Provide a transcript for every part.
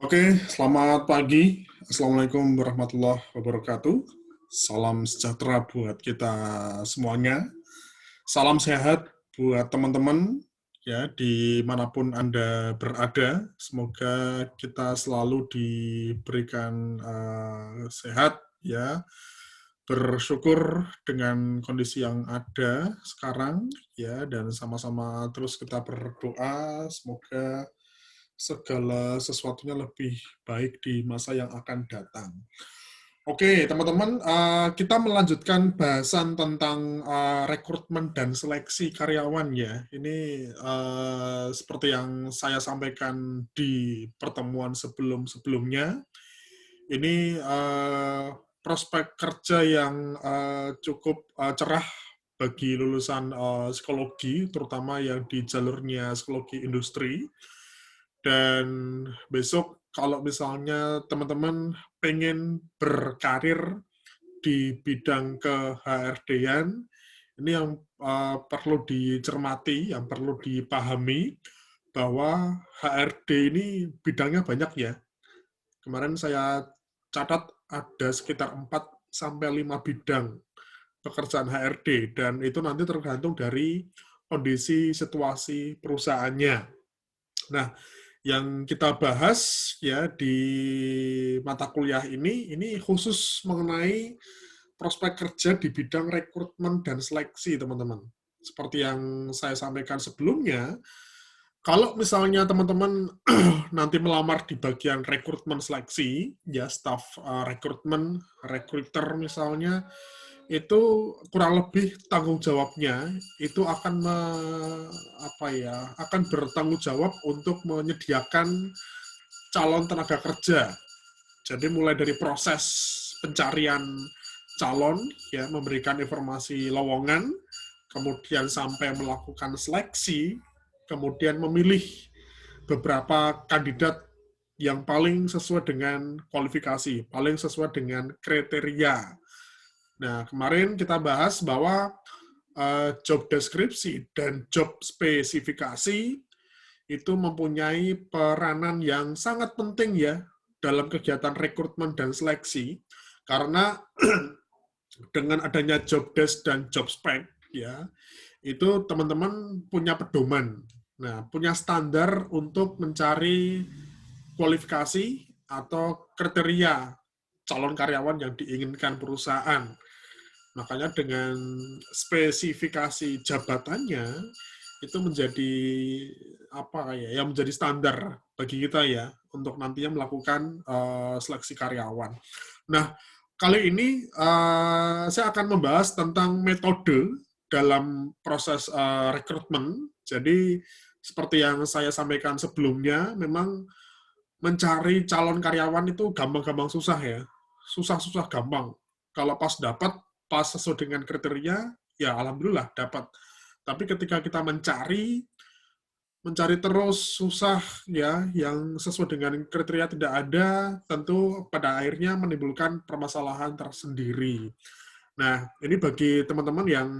Oke, selamat pagi. Assalamualaikum warahmatullahi wabarakatuh. Salam sejahtera buat kita semuanya. Salam sehat buat teman-teman ya dimanapun Anda berada. Semoga kita selalu diberikan sehat ya. Bersyukur dengan kondisi yang ada sekarang ya, dan sama-sama terus kita berdoa semoga segala sesuatunya lebih baik di masa yang akan datang. Oke, teman-teman, kita melanjutkan bahasan tentang rekrutmen dan seleksi karyawan ya. Ini seperti yang saya sampaikan di pertemuan sebelum-sebelumnya. Ini prospek kerja yang cukup cerah bagi lulusan psikologi, terutama yang di jalurnya psikologi industri. Dan besok kalau misalnya teman-teman pengen berkarir di bidang ke-HRD-an, ini yang perlu dicermati, yang perlu dipahami, bahwa HRD ini bidangnya banyak ya. Kemarin saya catat ada sekitar 4-5 bidang pekerjaan HRD, dan itu nanti tergantung dari kondisi situasi perusahaannya. Nah, yang kita bahas ya di mata kuliah ini khusus mengenai prospek kerja di bidang rekrutmen dan seleksi, teman-teman. Seperti yang saya sampaikan sebelumnya, kalau misalnya teman-teman nanti melamar di bagian rekrutmen seleksi, ya staff rekrutmen, recruiter misalnya, itu kurang lebih tanggung jawabnya itu akan bertanggung jawab untuk menyediakan calon tenaga kerja. Jadi mulai dari proses pencarian calon, ya, memberikan informasi lowongan, kemudian sampai melakukan seleksi, kemudian memilih beberapa kandidat yang paling sesuai dengan kualifikasi, paling sesuai dengan kriteria. Nah, kemarin kita bahas bahwa job deskripsi dan job spesifikasi itu mempunyai peranan yang sangat penting ya dalam kegiatan rekrutmen dan seleksi, karena dengan adanya job desk dan job spec ya, itu teman-teman punya pedoman. Nah, punya standar untuk mencari kualifikasi atau kriteria calon karyawan yang diinginkan perusahaan. Makanya dengan spesifikasi jabatannya itu menjadi yang menjadi standar bagi kita ya untuk nantinya melakukan seleksi karyawan. Nah, kali ini saya akan membahas tentang metode dalam proses rekrutmen. Jadi seperti yang saya sampaikan sebelumnya, memang mencari calon karyawan itu gampang-gampang susah ya. Susah-susah gampang. Kalau pas dapat, pas sesuai dengan kriteria, ya alhamdulillah dapat. Tapi ketika kita mencari terus susah ya, yang sesuai dengan kriteria tidak ada, tentu pada akhirnya menimbulkan permasalahan tersendiri. Nah, ini bagi teman-teman yang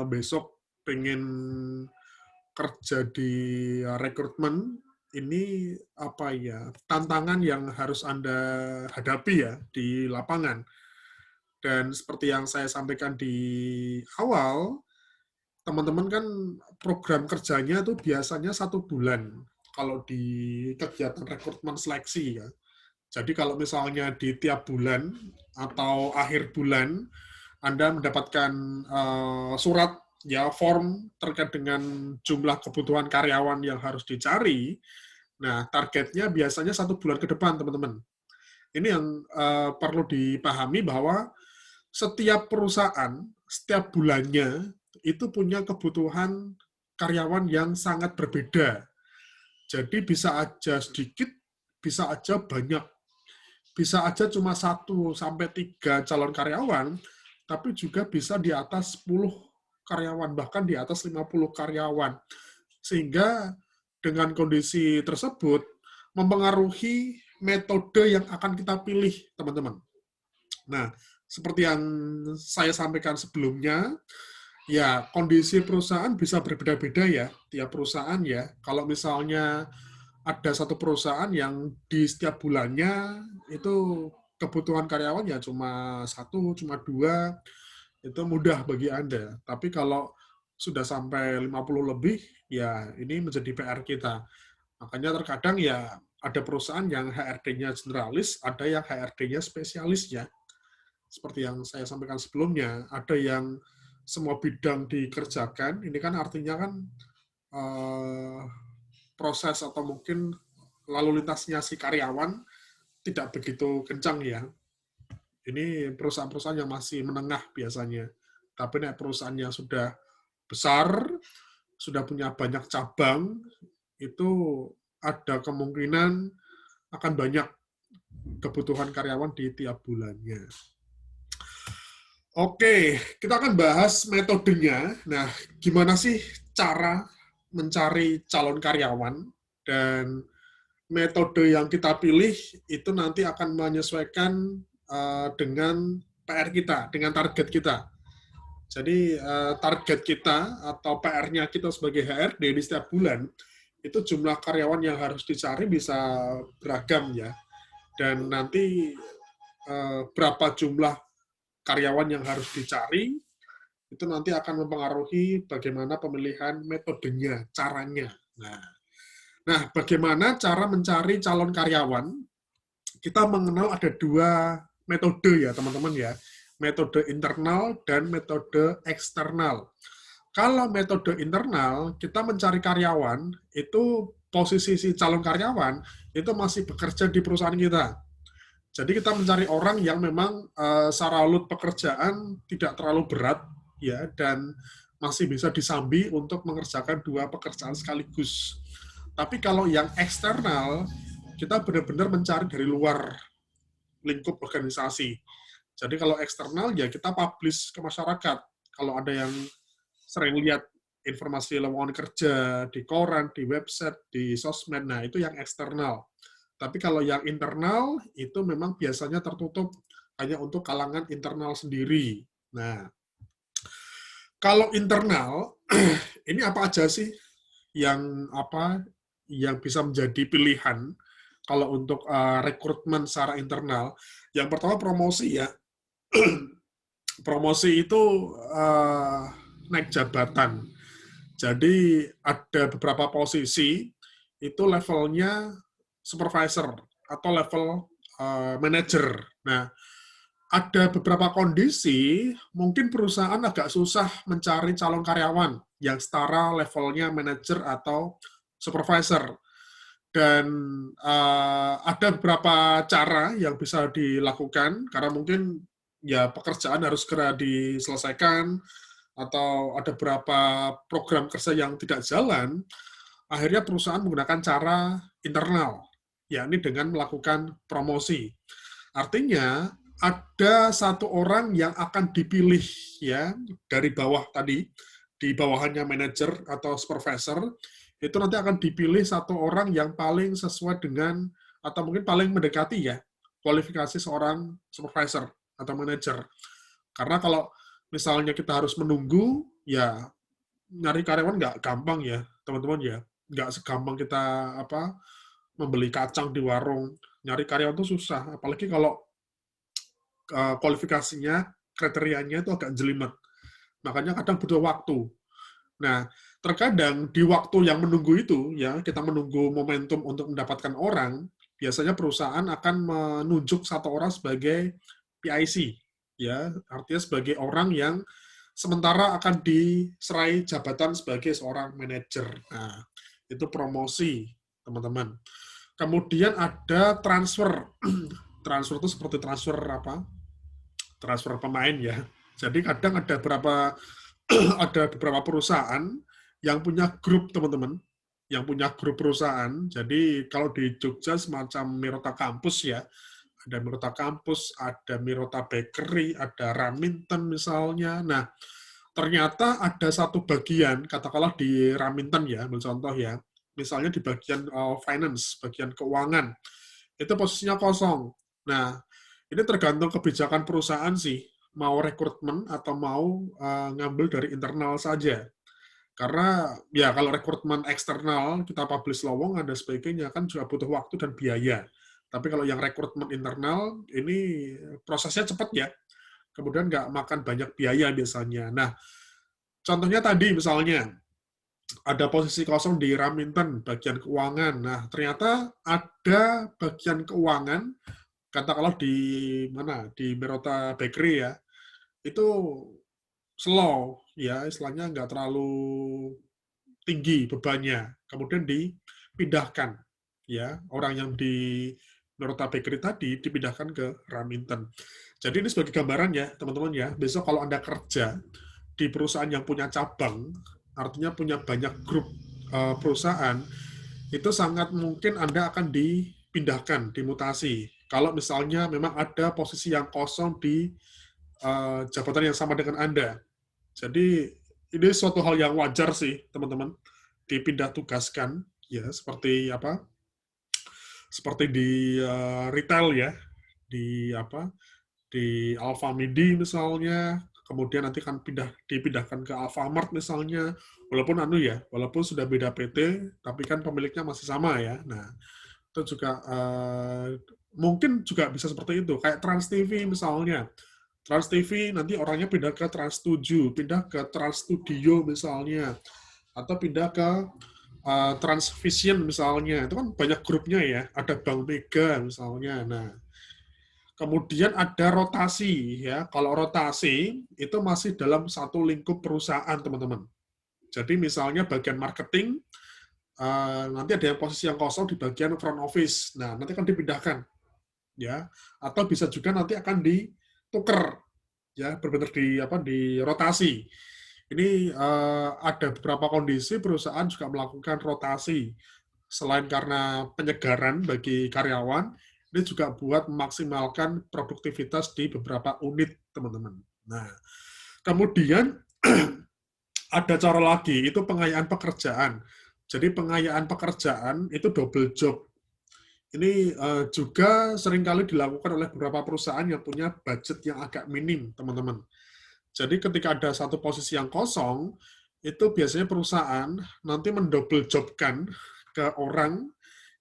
besok pengen kerja di rekrutmen, ini tantangan yang harus Anda hadapi ya di lapangan. Dan seperti yang saya sampaikan di awal, teman-teman kan program kerjanya tuh biasanya 1 bulan kalau di kegiatan rekrutmen seleksi ya. Jadi kalau misalnya di tiap bulan atau akhir bulan Anda mendapatkan surat ya, form terkait dengan jumlah kebutuhan karyawan yang harus dicari. Nah, targetnya biasanya 1 bulan ke depan, teman-teman. Ini yang perlu dipahami bahwa setiap perusahaan, setiap bulannya, itu punya kebutuhan karyawan yang sangat berbeda. Jadi bisa aja sedikit, bisa aja banyak. Bisa aja cuma 1-3 calon karyawan, tapi juga bisa di atas 10 karyawan, bahkan di atas 50 karyawan. Sehingga dengan kondisi tersebut mempengaruhi metode yang akan kita pilih, teman-teman. Nah, seperti yang saya sampaikan sebelumnya, ya kondisi perusahaan bisa berbeda-beda ya, tiap perusahaan ya. Kalau misalnya ada satu perusahaan yang di setiap bulannya itu kebutuhan karyawan ya cuma satu, cuma dua, itu mudah bagi Anda. Tapi kalau sudah sampai 50 lebih, ya ini menjadi PR kita. Makanya terkadang ya ada perusahaan yang HRD-nya generalis, ada yang HRD-nya spesialis ya. Seperti yang saya sampaikan sebelumnya, ada yang semua bidang dikerjakan, ini kan artinya kan proses atau mungkin lalu lintasnya si karyawan tidak begitu kencang ya. Ini perusahaan-perusahaan yang masih menengah biasanya. Tapi nek perusahaan yang sudah besar, sudah punya banyak cabang, itu ada kemungkinan akan banyak kebutuhan karyawan di tiap bulannya. Oke, kita akan bahas metodenya. Nah, gimana sih cara mencari calon karyawan, dan metode yang kita pilih itu nanti akan menyesuaikan dengan PR kita, dengan target kita. Jadi target kita atau PR-nya kita sebagai HRD di setiap bulan, itu jumlah karyawan yang harus dicari bisa beragam ya. Dan nanti berapa jumlah karyawan yang harus dicari, itu nanti akan mempengaruhi bagaimana pemilihan metodenya, caranya. Nah, bagaimana cara mencari calon karyawan? Kita mengenal ada dua metode ya, teman-teman ya. Metode internal dan metode eksternal. Kalau metode internal, kita mencari karyawan, itu posisi si calon karyawan itu masih bekerja di perusahaan kita. Jadi kita mencari orang yang memang secara load pekerjaan tidak terlalu berat ya, dan masih bisa disambi untuk mengerjakan dua pekerjaan sekaligus. Tapi kalau yang eksternal, kita benar-benar mencari dari luar lingkup organisasi. Jadi kalau eksternal ya kita publish ke masyarakat. Kalau ada yang sering lihat informasi lowongan kerja di koran, di website, di sosmed, nah itu yang eksternal. Tapi kalau yang internal, itu memang biasanya tertutup hanya untuk kalangan internal sendiri. Nah, kalau internal, ini apa aja sih yang bisa menjadi pilihan kalau untuk rekrutmen secara internal? Yang pertama promosi ya. Promosi itu naik jabatan. Jadi ada beberapa posisi itu levelnya supervisor atau level manager. Nah, ada beberapa kondisi mungkin perusahaan agak susah mencari calon karyawan yang setara levelnya manager atau supervisor. Dan ada beberapa cara yang bisa dilakukan karena mungkin ya pekerjaan harus segera diselesaikan atau ada beberapa program kerja yang tidak jalan, akhirnya perusahaan menggunakan cara internal, yakni dengan melakukan promosi. Artinya ada satu orang yang akan dipilih ya dari bawah tadi, di bawahannya manajer atau supervisor, itu nanti akan dipilih satu orang yang paling sesuai dengan atau mungkin paling mendekati ya kualifikasi seorang supervisor atau manajer. Karena kalau misalnya kita harus menunggu, ya nyari karyawan nggak gampang ya, teman-teman ya. Nggak segampang kita membeli kacang di warung. Nyari karyawan itu susah, apalagi kalau kualifikasinya, kriterianya itu agak jelimet. Makanya kadang butuh waktu. Nah, terkadang di waktu yang menunggu itu, ya kita menunggu momentum untuk mendapatkan orang, biasanya perusahaan akan menunjuk satu orang sebagai PIC, ya artinya sebagai orang yang sementara akan diserai jabatan sebagai seorang manajer. Nah, itu promosi, teman-teman. Kemudian ada transfer. Transfer itu seperti transfer transfer pemain ya. Jadi kadang ada beberapa perusahaan yang punya grup, teman-teman, yang punya grup perusahaan. Jadi kalau di Jogja semacam Mirota Kampus ya, ada Mirota Kampus, ada Mirota Bakery, ada Raminten misalnya. Nah, ternyata ada satu bagian, katakanlah di Raminten ya, ambil contoh ya, misalnya di bagian finance, bagian keuangan, itu posisinya kosong. Nah, ini tergantung kebijakan perusahaan sih, mau rekrutmen atau mau ngambil dari internal saja. Karena ya kalau rekrutmen eksternal kita publish lowongan dan sebagainya kan juga butuh waktu dan biaya. Tapi kalau yang rekrutmen internal ini prosesnya cepat ya. Kemudian nggak makan banyak biaya biasanya. Nah, contohnya tadi misalnya ada posisi kosong di Raminten bagian keuangan. Nah, ternyata ada bagian keuangan katakanlah di mana di Merota Bakery ya. Itu slow ya, istilahnya nggak terlalu tinggi bebannya, kemudian dipindahkan ya orang yang di Merota Bakery tadi dipindahkan ke Raminten. Jadi ini sebagai gambaran ya teman-teman ya, besok kalau Anda kerja di perusahaan yang punya cabang, artinya punya banyak grup perusahaan, itu sangat mungkin Anda akan dipindahkan, dimutasi. Kalau misalnya memang ada posisi yang kosong di jabatan yang sama dengan Anda. Jadi ini suatu hal yang wajar sih, teman-teman, dipindah tugaskan, ya seperti apa? Seperti di retail ya, di apa? Di Alfamidi misalnya, kemudian nanti kan dipindahkan ke Alfamart misalnya, walaupun walaupun sudah beda PT, tapi kan pemiliknya masih sama ya. Nah, itu juga mungkin juga bisa seperti itu, kayak Trans TV misalnya. Trans TV nanti orangnya pindah ke Trans 7, pindah ke Trans Studio misalnya, atau pindah ke Transvision misalnya. Itu kan banyak grupnya ya, ada Bank Mega misalnya. Nah, kemudian ada rotasi ya. Kalau rotasi itu masih dalam satu lingkup perusahaan, teman-teman. Jadi misalnya bagian marketing, nanti ada yang posisi yang kosong di bagian front office. Nah, nanti akan dipindahkan ya. Atau bisa juga nanti akan ditukar ya, benar-benar di rotasi. Ini ada beberapa kondisi perusahaan juga melakukan rotasi. Selain karena penyegaran bagi karyawan, ini juga buat memaksimalkan produktivitas di beberapa unit, teman-teman. Nah, kemudian ada cara lagi, itu pengayaan pekerjaan. Jadi pengayaan pekerjaan itu double job. Ini juga seringkali dilakukan oleh beberapa perusahaan yang punya budget yang agak minim, teman-teman. Jadi ketika ada satu posisi yang kosong, itu biasanya perusahaan nanti mendouble jobkan ke orang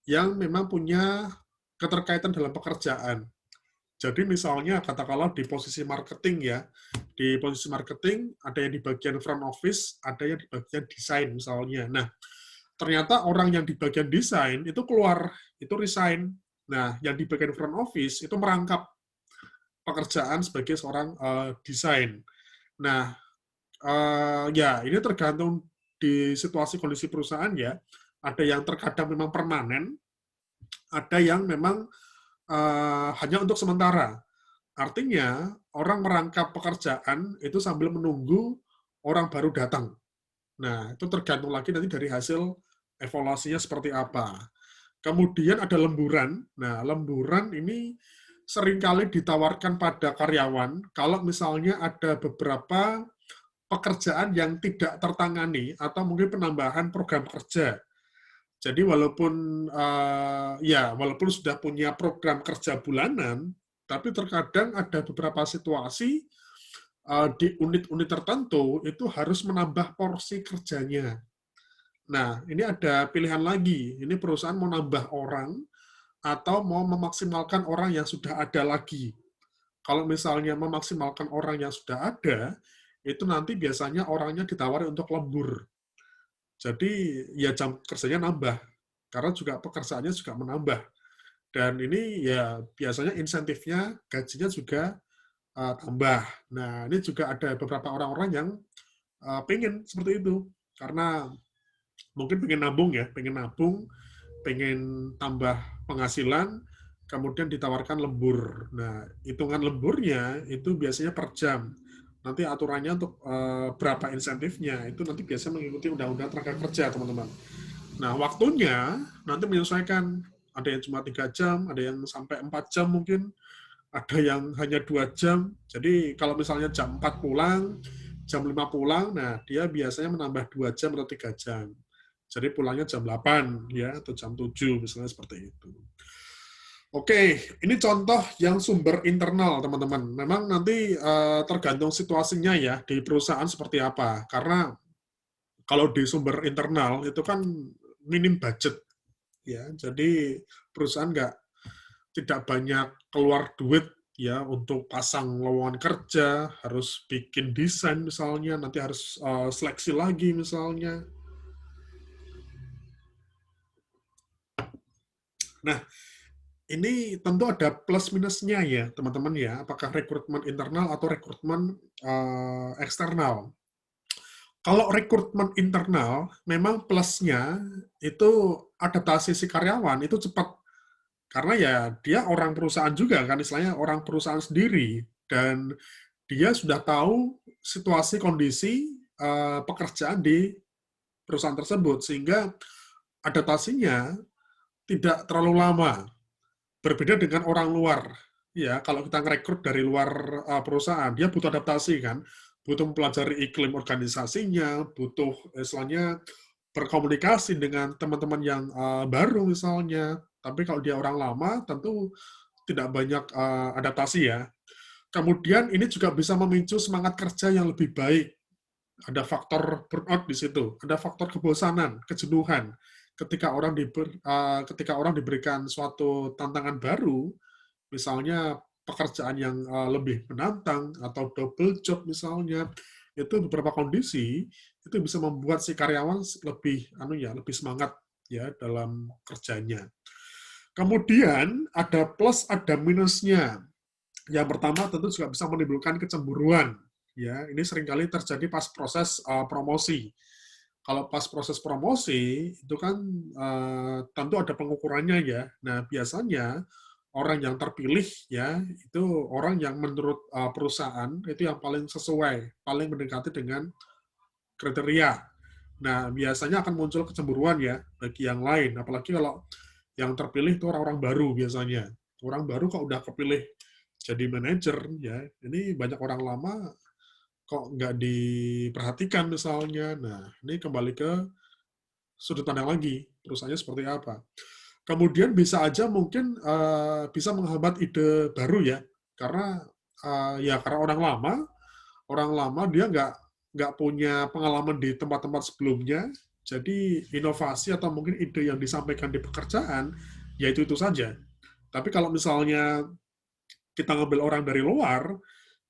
yang memang punya keterkaitan dalam pekerjaan. Jadi misalnya katakanlah di posisi marketing ya, di posisi marketing ada yang di bagian front office, ada yang di bagian desain misalnya. Nah, ternyata orang yang di bagian desain itu keluar, itu resign. Nah, yang di bagian front office itu merangkap pekerjaan sebagai seorang desain. Nah, ya ini tergantung di situasi kondisi perusahaan ya. Ada yang terkadang memang permanen, ada yang memang hanya untuk sementara. Artinya orang merangkap pekerjaan itu sambil menunggu orang baru datang. Nah, itu tergantung lagi nanti dari hasil evaluasinya seperti apa. Kemudian ada lemburan. Nah, lemburan ini seringkali ditawarkan pada karyawan kalau misalnya ada beberapa pekerjaan yang tidak tertangani atau mungkin penambahan program kerja. Jadi walaupun walaupun sudah punya program kerja bulanan, tapi terkadang ada beberapa situasi di unit-unit tertentu itu harus menambah porsi kerjanya. Nah, ini ada pilihan lagi. Ini perusahaan mau nambah orang atau mau memaksimalkan orang yang sudah ada lagi. Kalau misalnya memaksimalkan orang yang sudah ada, itu nanti biasanya orangnya ditawari untuk lembur. Jadi ya jam kerjanya nambah, karena juga pekerjaannya juga menambah. Dan ini ya biasanya insentifnya, gajinya juga tambah. Nah, ini juga ada beberapa orang-orang yang pengen seperti itu. Karena mungkin pengen nabung, pengen tambah penghasilan, kemudian ditawarkan lembur. Nah, hitungan lemburnya itu biasanya per jam. Nanti aturannya untuk berapa insentifnya, itu nanti biasanya mengikuti Undang-Undang Tenaga Kerja, teman-teman. Nah, waktunya nanti menyesuaikan. Ada yang cuma 3 jam, ada yang sampai 4 jam mungkin, ada yang hanya 2 jam. Jadi kalau misalnya jam 4 pulang, jam 5 pulang, nah dia biasanya menambah 2 jam atau 3 jam. Jadi pulangnya jam 8 ya, atau jam 7 misalnya seperti itu. Oke, ini contoh yang sumber internal, teman-teman. Memang nanti tergantung situasinya ya, di perusahaan seperti apa. Karena Kalau di sumber internal itu kan minim budget, ya. Jadi perusahaan tidak banyak keluar duit ya untuk pasang lowongan kerja, harus bikin desain misalnya, nanti harus seleksi lagi misalnya. Nah, ini tentu ada plus minusnya ya, teman-teman ya. Apakah rekrutmen internal atau rekrutmen eksternal? Kalau rekrutmen internal, memang plusnya itu adaptasi si karyawan itu cepat. Karena ya dia orang perusahaan juga kan, istilahnya orang perusahaan sendiri. Dan dia sudah tahu situasi kondisi pekerjaan di perusahaan tersebut. Sehingga adaptasinya tidak terlalu lama. Berbeda dengan orang luar. Ya, kalau kita ngerekrut dari luar perusahaan, dia butuh adaptasi kan, butuh mempelajari iklim organisasinya, butuh istilahnya berkomunikasi dengan teman-teman yang baru misalnya. Tapi kalau dia orang lama, tentu tidak banyak adaptasi ya. Kemudian ini juga bisa memicu semangat kerja yang lebih baik. Ada faktor burnout di situ, ada faktor kebosanan, kejenuhan. Ketika orang diberikan suatu tantangan baru, misalnya pekerjaan yang lebih menantang atau double job misalnya, itu beberapa kondisi itu bisa membuat si karyawan lebih semangat ya dalam kerjanya. Kemudian ada plus ada minusnya. Yang pertama tentu juga bisa menimbulkan kecemburuan. Ya, ini seringkali terjadi pas proses promosi. Kalau pas proses promosi itu kan tentu ada pengukurannya ya. Nah, biasanya orang yang terpilih ya itu orang yang menurut perusahaan itu yang paling sesuai, paling mendekati dengan kriteria. Nah, biasanya akan muncul kecemburuan ya bagi yang lain, apalagi kalau yang terpilih itu orang-orang baru biasanya. Orang baru kok udah kepilih jadi manajer ya, ini banyak orang lama kok nggak diperhatikan misalnya. Nah, ini kembali ke sudut pandang lagi, perusahaannya seperti apa. Kemudian bisa aja mungkin bisa menghambat ide baru ya, karena karena orang lama dia nggak punya pengalaman di tempat-tempat sebelumnya, jadi inovasi atau mungkin ide yang disampaikan di pekerjaan ya itu saja. Tapi kalau misalnya kita ngambil orang dari luar,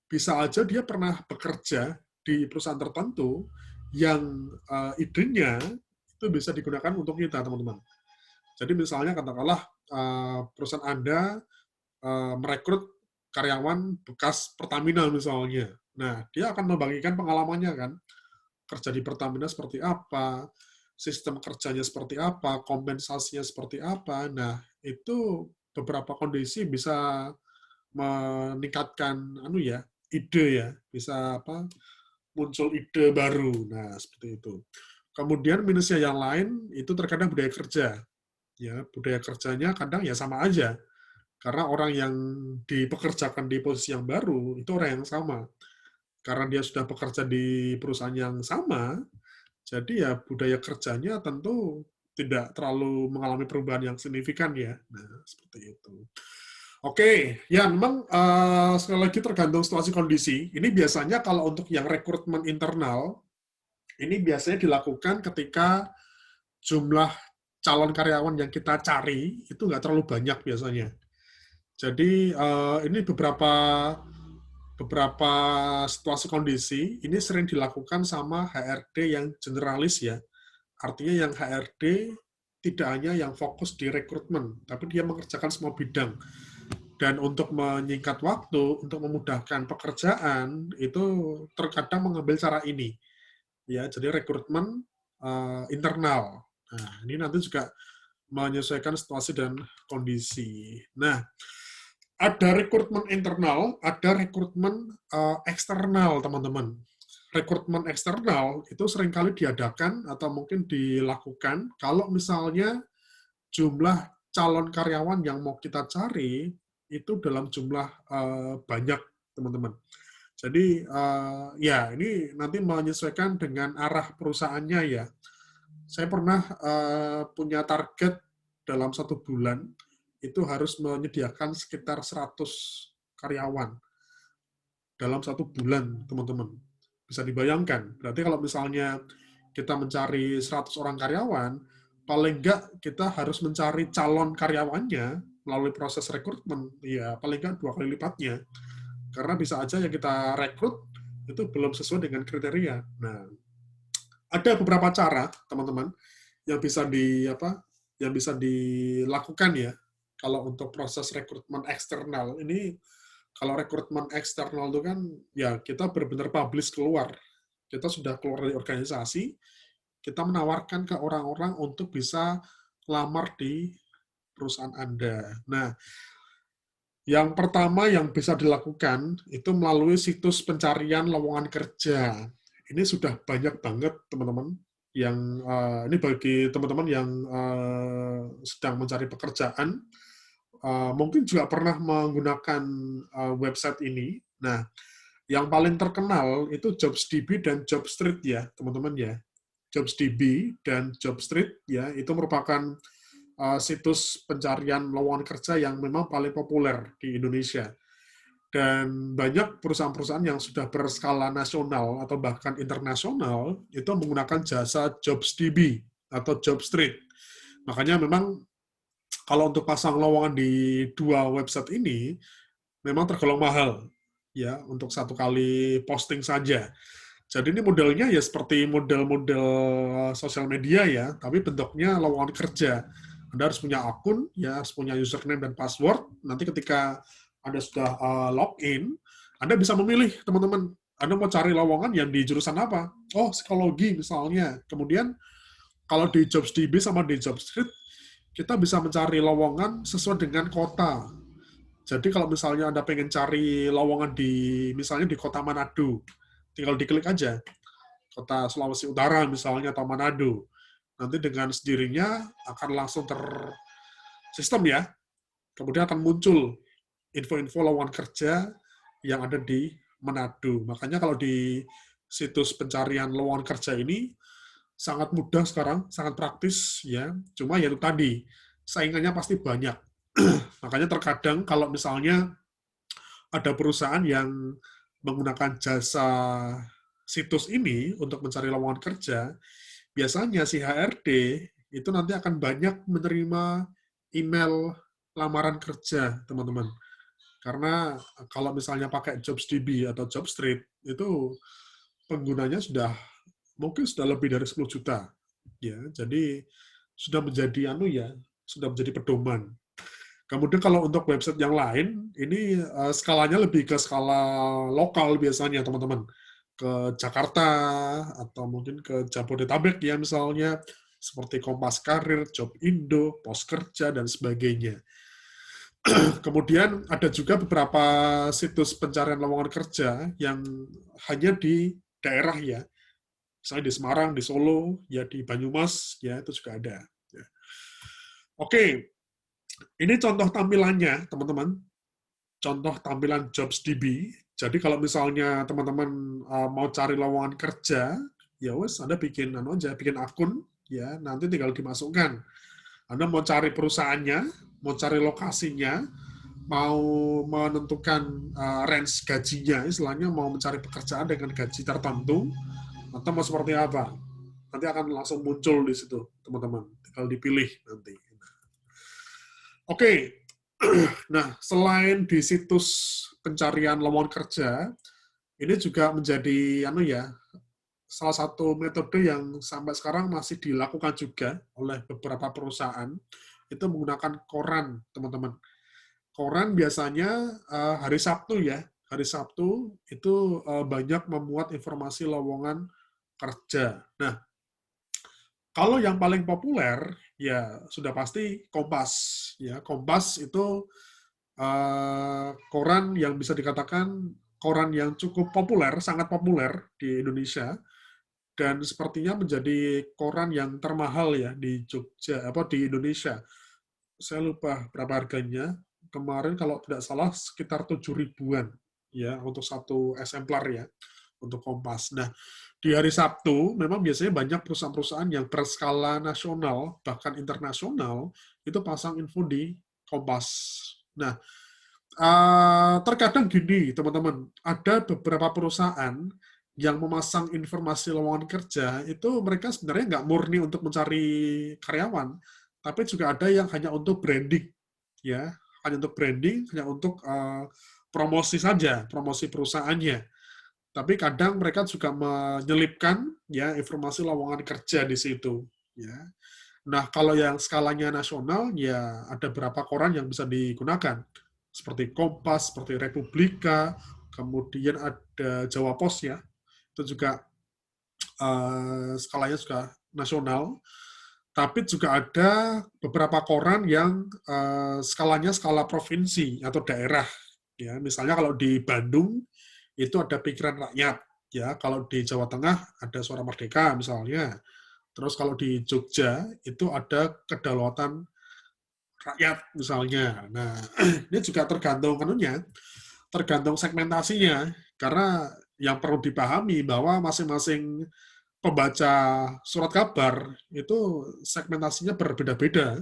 bisa aja dia pernah bekerja di perusahaan tertentu yang idenya itu bisa digunakan untuk kita, teman-teman. Jadi misalnya katakanlah perusahaan Anda merekrut karyawan bekas Pertamina misalnya. Nah, dia akan membagikan pengalamannya kan. Kerja di Pertamina seperti apa, sistem kerjanya seperti apa, kompensasinya seperti apa. Nah, itu beberapa kondisi bisa meningkatkan ide ya, bisa muncul ide baru. Nah, seperti itu. Kemudian minusnya yang lain itu terkadang budaya kerja. Ya, budaya kerjanya kadang ya sama aja. Karena orang yang dipekerjakan di posisi yang baru itu orang yang sama. Karena dia sudah bekerja di perusahaan yang sama, jadi ya budaya kerjanya tentu tidak terlalu mengalami perubahan yang signifikan ya. Nah, seperti itu. Oke, ya memang sekali lagi tergantung situasi kondisi. Ini biasanya kalau untuk yang rekrutmen internal, ini biasanya dilakukan ketika jumlah calon karyawan yang kita cari itu nggak terlalu banyak biasanya. Jadi ini beberapa situasi kondisi ini sering dilakukan sama HRD yang generalis ya. Artinya yang HRD tidak hanya yang fokus di rekrutmen, tapi dia mengerjakan semua bidang. Dan untuk menyingkat waktu, untuk memudahkan pekerjaan, itu terkadang mengambil cara ini. Ya, jadi rekrutmen internal. Nah, ini nanti juga menyesuaikan situasi dan kondisi. Nah, ada rekrutmen internal, ada rekrutmen eksternal, teman-teman. Rekrutmen eksternal itu seringkali diadakan atau mungkin dilakukan kalau misalnya jumlah calon karyawan yang mau kita cari itu dalam jumlah banyak, teman-teman. Jadi ya ini nanti menyesuaikan dengan arah perusahaannya ya. Saya pernah punya target dalam 1 bulan itu harus menyediakan sekitar 100 karyawan dalam 1 bulan, teman-teman. Bisa dibayangkan. Berarti kalau misalnya kita mencari 100 orang karyawan, paling nggak kita harus mencari calon karyawannya melalui proses rekrutmen, ya paling nggak 2 kali lipatnya. Karena bisa aja yang kita rekrut itu belum sesuai dengan kriteria. Nah, ada beberapa cara, teman-teman, yang bisa yang bisa dilakukan ya. Kalau untuk proses rekrutmen eksternal ini, kalau rekrutmen eksternal itu kan ya kita benar-benar publish keluar. Kita sudah keluar dari organisasi, kita menawarkan ke orang-orang untuk bisa lamar di perusahaan Anda. Nah, yang pertama yang bisa dilakukan itu melalui situs pencarian lowongan kerja. Ini sudah banyak banget teman-teman yang ini bagi teman-teman yang sedang mencari pekerjaan, mungkin juga pernah menggunakan website ini. Nah, yang paling terkenal itu JobsDB dan JobStreet ya, teman-teman ya. JobsDB dan JobStreet ya, itu merupakan situs pencarian lowongan kerja yang memang paling populer di Indonesia. Dan banyak perusahaan-perusahaan yang sudah berskala nasional atau bahkan internasional itu menggunakan jasa JobsDB atau JobStreet. Makanya memang kalau untuk pasang lowongan di 2 website ini memang tergolong mahal ya untuk 1 kali posting saja. Jadi ini modelnya ya seperti model-model sosial media ya, tapi bentuknya lowongan kerja. Anda harus punya akun, ya harus punya username dan password. Nanti ketika Anda sudah login, Anda bisa memilih teman-teman. Anda mau cari lowongan yang di jurusan apa? Oh, psikologi misalnya. Kemudian kalau di JobsDB sama di JobStreet, kita bisa mencari lowongan sesuai dengan kota. Jadi kalau misalnya Anda pengen cari lowongan misalnya di kota Manado, tinggal diklik aja. Kota Sulawesi Utara misalnya atau Manado. Nanti dengan sendirinya akan langsung tersistem ya. Kemudian akan muncul info-info lowongan kerja yang ada di Manado. Makanya kalau di situs pencarian lowongan kerja ini sangat mudah sekarang, sangat praktis ya. Cuma ya itu tadi, saingannya pasti banyak. Makanya terkadang kalau misalnya ada perusahaan yang menggunakan jasa situs ini untuk mencari lowongan kerja, biasanya si HRD itu nanti akan banyak menerima email lamaran kerja, teman-teman. Karena kalau misalnya pakai JobsDB atau JobStreet, itu penggunanya mungkin sudah lebih dari 10 juta. Ya, jadi sudah menjadi sudah menjadi pedoman. Kemudian kalau untuk website yang lain, ini skalanya lebih ke skala lokal biasanya, teman-teman. Ke Jakarta, atau mungkin ke Jabodetabek ya misalnya, seperti Kompas Karir, Job Indo, Pos Kerja, dan sebagainya. Kemudian ada juga beberapa situs pencarian lowongan kerja yang hanya di daerah ya. Misalnya di Semarang, di Solo, ya di Banyumas, ya itu juga ada. Ya. Oke, ini contoh tampilannya, teman-teman. Contoh tampilan JobsDB. Jadi kalau misalnya teman-teman mau cari lowongan kerja, ya wes Anda bikin bikin akun, ya nanti tinggal dimasukkan. Anda mau cari perusahaannya, mau cari lokasinya, mau menentukan range gajinya, istilahnya mau mencari pekerjaan dengan gaji tertentu, atau mau seperti apa. Nanti akan langsung muncul di situ, teman-teman. Tinggal dipilih nanti. Oke, nah selain di situs pencarian lowongan kerja, ini juga menjadi salah satu metode yang sampai sekarang masih dilakukan juga oleh beberapa perusahaan, itu menggunakan koran, teman-teman. Koran biasanya hari Sabtu ya, hari Sabtu itu banyak memuat informasi lowongan kerja. Nah, kalau yang paling populer ya sudah pasti Kompas. Ya, Kompas itu koran yang bisa dikatakan koran yang cukup populer, sangat populer di Indonesia, dan sepertinya menjadi koran yang termahal ya di Jogja, di Indonesia. Saya lupa berapa harganya. Kemarin kalau tidak salah sekitar 7 ribuan ya untuk satu eksemplar ya untuk Kompas. Nah, di hari Sabtu memang biasanya banyak perusahaan-perusahaan yang berskala nasional bahkan internasional itu pasang info di Kompas. Nah, terkadang gini teman-teman, ada beberapa perusahaan yang memasang informasi lowongan kerja itu mereka sebenarnya nggak murni untuk mencari karyawan, tapi juga ada yang hanya untuk branding, ya, hanya untuk branding, hanya untuk promosi saja, promosi perusahaannya. Tapi kadang mereka juga menyelipkan ya informasi lowongan kerja di situ, ya. Nah, kalau yang skalanya nasional, ya ada berapa koran yang bisa digunakan. Seperti Kompas, seperti Republika, kemudian ada Jawa Pos ya, itu juga skalanya juga nasional. Tapi juga ada beberapa koran yang skalanya skala provinsi atau daerah. Ya, misalnya kalau di Bandung itu ada Pikiran Rakyat. Ya, kalau di Jawa Tengah ada Suara Merdeka misalnya. Terus kalau di Jogja itu ada Kedaulatan Rakyat misalnya. Nah, ini juga tergantung kanunya, tergantung segmentasinya. Karena yang perlu dipahami bahwa masing-masing pembaca surat kabar itu segmentasinya berbeda-beda.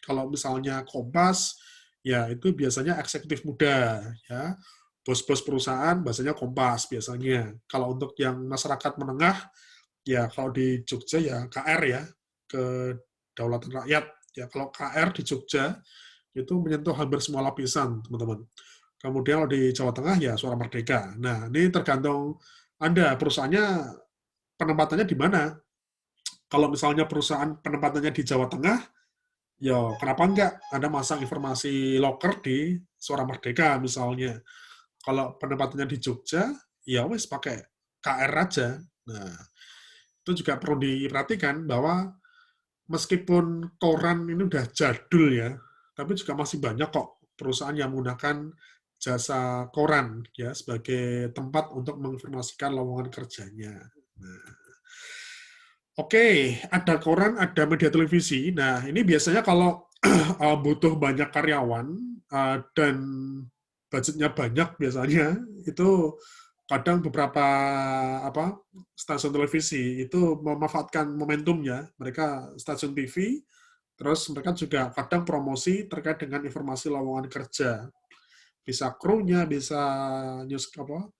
Kalau misalnya Kompas, ya itu biasanya eksekutif muda, ya. Bos-bos perusahaan bahasanya Kompas biasanya. Kalau untuk yang masyarakat menengah, ya kalau di Jogja ya KR ya, Kedaulatan Rakyat. Ya kalau KR di Jogja itu menyentuh hampir semua lapisan, teman-teman. Kemudian kalau di Jawa Tengah ya Suara Merdeka. Nah, ini tergantung Anda perusahaannya penempatannya di mana. Kalau misalnya perusahaan penempatannya di Jawa Tengah, ya kenapa enggak Anda masang informasi loker di Suara Merdeka misalnya. Kalau penempatannya di Jogja, ya wes pakai KR aja. Nah, itu juga perlu diperhatikan bahwa meskipun koran ini udah jadul ya, tapi juga masih banyak kok perusahaan yang menggunakan jasa koran ya sebagai tempat untuk menginformasikan lowongan kerjanya. Nah, oke, ada koran, ada media televisi. Nah, ini biasanya kalau butuh banyak karyawan dan budgetnya banyak biasanya itu kadang beberapa apa stasiun televisi itu memanfaatkan momentumnya, mereka stasiun TV, terus mereka juga kadang promosi terkait dengan informasi lowongan kerja, bisa krunya, bisa news apa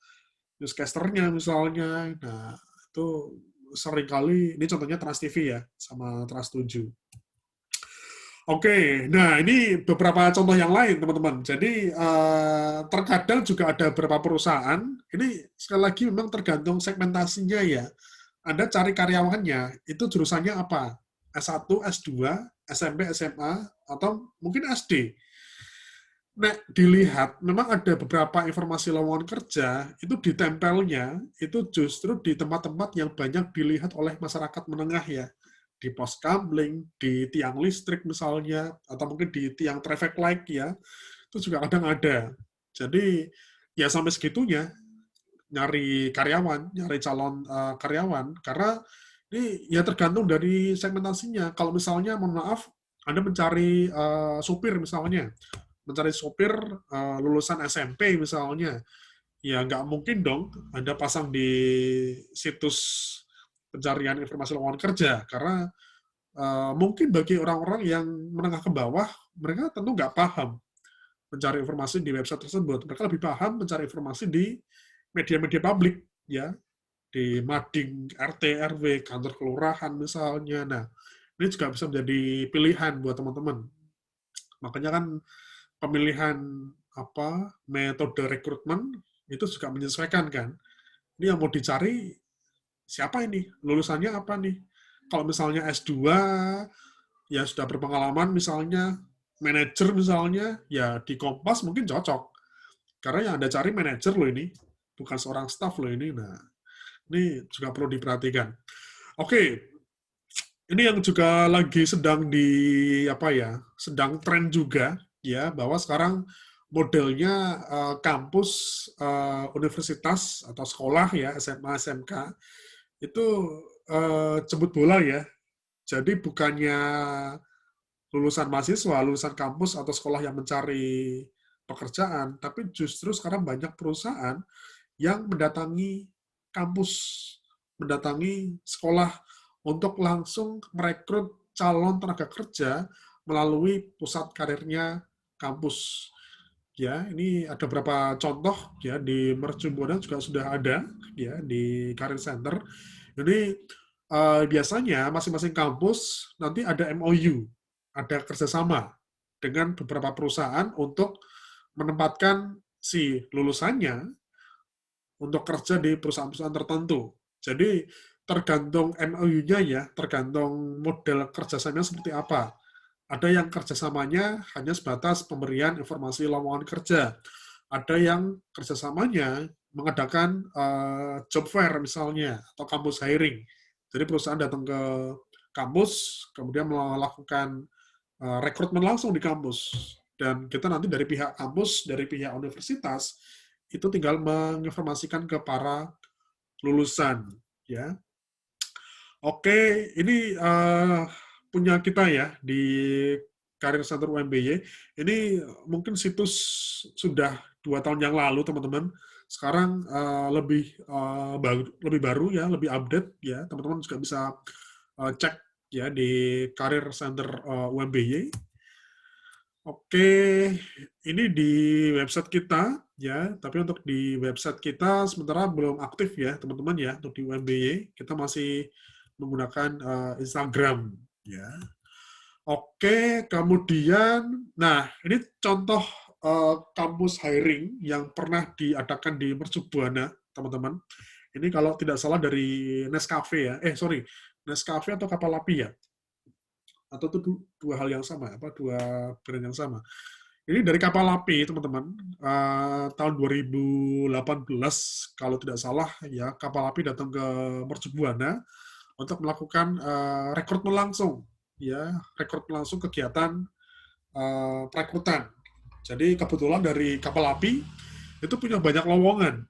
newscasternya misalnya. Nah itu seringkali ini contohnya Trans TV ya sama Trans 7. Oke, nah ini beberapa contoh yang lain teman-teman. Jadi terkadang juga ada beberapa perusahaan, ini sekali lagi memang tergantung segmentasinya ya. Anda cari karyawannya, itu jurusannya apa? S1, S2, SMP, SMA, atau mungkin SD. Nah, dilihat, memang ada beberapa informasi lowongan kerja, itu ditempelnya, itu justru di tempat-tempat yang banyak dilihat oleh masyarakat menengah ya. Di pos kamling, di tiang listrik misalnya, atau mungkin di tiang traffic light ya, itu juga kadang ada. Jadi, ya sampai segitunya, nyari karyawan, nyari calon karyawan, karena ini ya tergantung dari segmentasinya. Kalau misalnya, mohon maaf, Anda mencari supir misalnya, mencari sopir lulusan SMP misalnya, ya nggak mungkin dong Anda pasang di situs pencarian informasi lowongan kerja, karena mungkin bagi orang-orang yang menengah ke bawah, mereka tentu nggak paham mencari informasi di website tersebut. Mereka lebih paham mencari informasi di media-media publik, ya, di mading RT, RW, kantor kelurahan misalnya. Nah, ini juga bisa menjadi pilihan buat teman-teman. Makanya kan pemilihan apa metode rekrutmen itu juga menyesuaikan kan. Ini yang mau dicari siapa ini? Lulusannya apa nih? Kalau misalnya S2 ya sudah berpengalaman misalnya manajer misalnya ya di Kompas mungkin cocok. Karena yang Anda cari manajer loh ini, bukan seorang staff loh ini. Nah, ini juga perlu diperhatikan. Oke, ini yang juga lagi sedang di apa ya, sedang tren juga ya bahwa sekarang modelnya kampus universitas atau sekolah ya SMA SMK itu jemput bola ya. Jadi bukannya lulusan mahasiswa, lulusan kampus atau sekolah yang mencari pekerjaan, tapi justru sekarang banyak perusahaan yang mendatangi kampus, mendatangi sekolah untuk langsung merekrut calon tenaga kerja melalui pusat karirnya kampus. Ya, ini ada beberapa contoh ya di Mercu Buana juga sudah ada ya di Career Center. Jadi biasanya masing-masing kampus nanti ada MOU, ada kerjasama dengan beberapa perusahaan untuk menempatkan si lulusannya untuk kerja di perusahaan-perusahaan tertentu. Jadi tergantung MOU-nya ya, tergantung model kerjasamanya seperti apa. Ada yang kerjasamanya hanya sebatas pemberian informasi lowongan kerja. Ada yang kerjasamanya mengadakan job fair misalnya, atau kampus hiring. Jadi perusahaan datang ke kampus, kemudian melakukan rekrutmen langsung di kampus. Dan kita nanti dari pihak kampus, dari pihak universitas, itu tinggal menginformasikan ke para lulusan. Ya, oke, ini punya kita ya di Career Center UMBY. Ini mungkin situs sudah 2 tahun yang lalu, teman-teman. Sekarang lebih baru ya, lebih update ya. Teman-teman juga bisa cek ya di Career Center UMBY. Oke, ini di website kita ya, tapi untuk di website kita sementara belum aktif ya, teman-teman ya. Untuk di UMBY kita masih menggunakan Instagram ya. Oke, kemudian nah ini contoh kampus hiring yang pernah diadakan di Mercu Buana, teman-teman. Ini kalau tidak salah dari Nescafe ya. Sorry, Nescafe atau Kapalapi ya? Atau itu dua hal yang sama, dua brand yang sama. Ini dari kapal api, teman-teman. Tahun 2018, kalau tidak salah, ya kapal api datang ke Mercu Buana untuk melakukan rekrutmen langsung, ya rekrutmen langsung kegiatan perekrutan. Jadi kebetulan dari kapal api itu punya banyak lowongan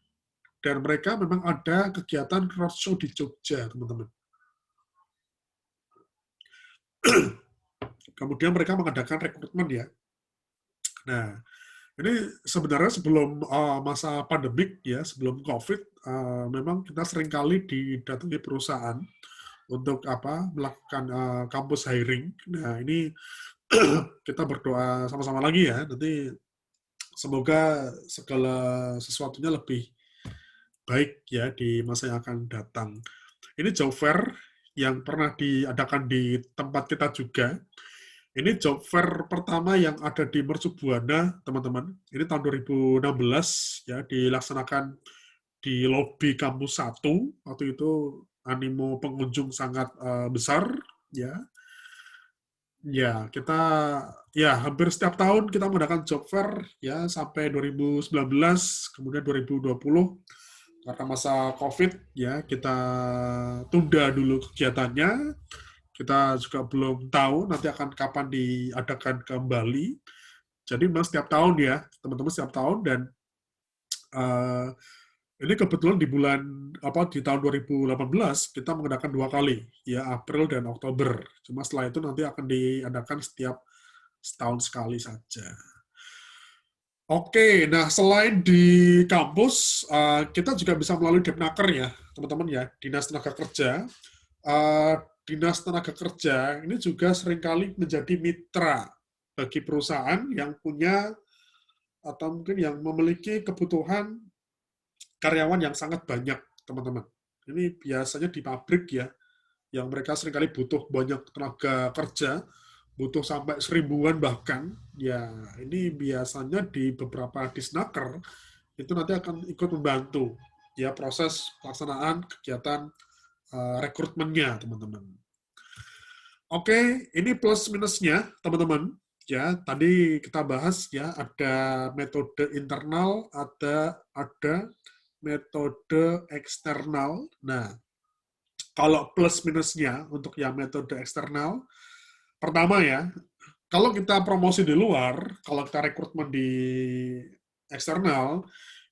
dan mereka memang ada kegiatan roadshow di Jogja, teman-teman. Kemudian mereka mengadakan rekrutmen ya. Nah, ini sebenarnya sebelum masa pandemik ya, sebelum COVID, memang kita seringkali didatangi perusahaan untuk melakukan kampus hiring. Nah, ini kita berdoa sama-sama lagi ya. Nanti semoga segala sesuatunya lebih baik ya di masa yang akan datang. Ini job fair yang pernah diadakan di tempat kita juga. Ini job fair pertama yang ada di Mercu Buana, teman-teman. Ini tahun 2016 ya, dilaksanakan di lobi kampus 1. Waktu itu animo pengunjung sangat besar ya. Ya, kita ya hampir setiap tahun kita mengadakan job fair ya sampai 2019, kemudian 2020 karena masa Covid ya kita tunda dulu kegiatannya. Kita juga belum tahu nanti akan kapan diadakan kembali. Jadi memang setiap tahun ya, teman-teman setiap tahun dan uh, ini kebetulan di tahun 2018 kita mengadakan 2 kali ya April dan Oktober. Cuma setelah itu nanti akan diadakan setiap setahun sekali saja. Oke, nah selain di kampus, kita juga bisa melalui Depnaker ya, teman-teman ya, Dinas Tenaga Kerja. Uh, Dinas Tenaga Kerja ini juga seringkali menjadi mitra bagi perusahaan yang punya atau mungkin yang memiliki kebutuhan karyawan yang sangat banyak, teman-teman. Ini biasanya di pabrik ya, yang mereka seringkali butuh banyak tenaga kerja, butuh sampai 1000-an bahkan. Ya, ini biasanya di beberapa disnaker itu nanti akan ikut membantu ya proses pelaksanaan kegiatan rekrutmennya, teman-teman. Oke, ini plus minusnya, teman-teman. Ya, tadi kita bahas ya ada metode internal, ada metode eksternal. Nah, kalau plus minusnya untuk yang metode eksternal, pertama ya, kalau kita promosi di luar, kalau kita rekrutmen di eksternal,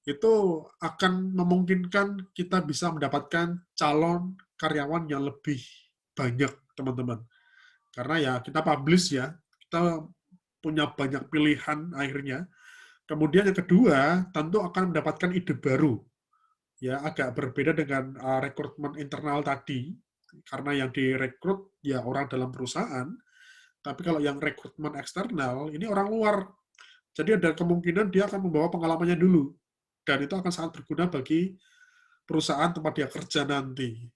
itu akan memungkinkan kita bisa mendapatkan calon karyawan yang lebih banyak, teman-teman. Karena ya kita publish ya, kita punya banyak pilihan akhirnya. Kemudian yang kedua, tentu akan mendapatkan ide baru. Ya, agak berbeda dengan rekrutmen internal tadi, karena yang direkrut ya orang dalam perusahaan, tapi kalau yang rekrutmen eksternal, ini orang luar. Jadi ada kemungkinan dia akan membawa pengalamannya dulu. Dan itu akan sangat berguna bagi perusahaan tempat dia kerja nanti.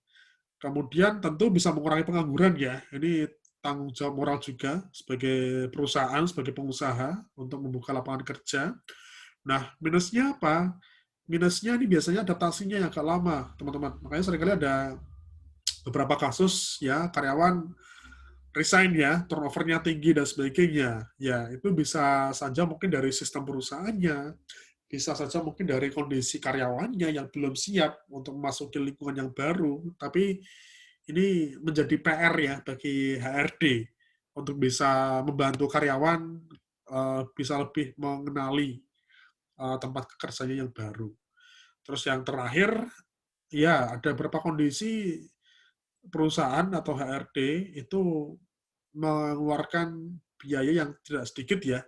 Kemudian tentu bisa mengurangi pengangguran ya. Ini tanggung jawab moral juga sebagai perusahaan, sebagai pengusaha untuk membuka lapangan kerja. Nah, minusnya apa? Minusnya ini biasanya adaptasinya yang agak lama, teman-teman. Makanya seringkali ada beberapa kasus ya karyawan resign ya, turnovernya tinggi dan sebagainya. Ya, itu bisa saja mungkin dari sistem perusahaannya, bisa saja mungkin dari kondisi karyawannya yang belum siap untuk memasuki lingkungan yang baru. Tapi ini menjadi PR ya bagi HRD untuk bisa membantu karyawan bisa lebih mengenali tempat kerjanya yang baru. Terus yang terakhir, ya ada beberapa kondisi perusahaan atau HRD itu mengeluarkan biaya yang tidak sedikit ya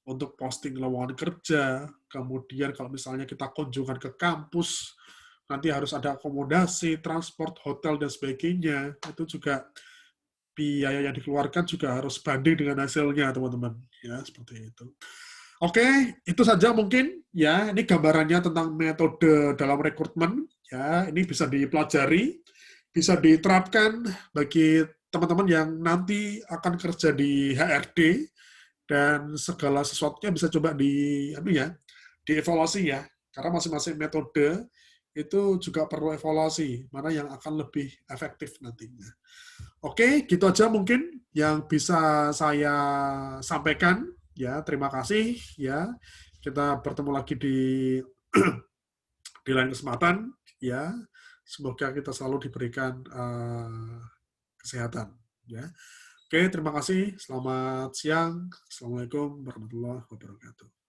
untuk posting lowongan kerja, kemudian kalau misalnya kita kunjungan ke kampus, nanti harus ada akomodasi, transport, hotel, dan sebagainya. Itu juga biaya yang dikeluarkan juga harus banding dengan hasilnya, teman-teman. Ya, seperti itu. Oke, itu saja mungkin ya. Ini gambarannya tentang metode dalam rekrutmen. Ya, ini bisa dipelajari, bisa diterapkan bagi teman-teman yang nanti akan kerja di HRD dan segala sesuatunya bisa coba dievaluasi ya. Karena masing-masing metode itu juga perlu evaluasi, mana yang akan lebih efektif nantinya. Oke, gitu aja mungkin yang bisa saya sampaikan. Ya, terima kasih ya. Kita bertemu lagi di lain kesempatan ya. Semoga kita selalu diberikan kesehatan ya. Oke, terima kasih. Selamat siang. Assalamualaikum warahmatullahi wabarakatuh.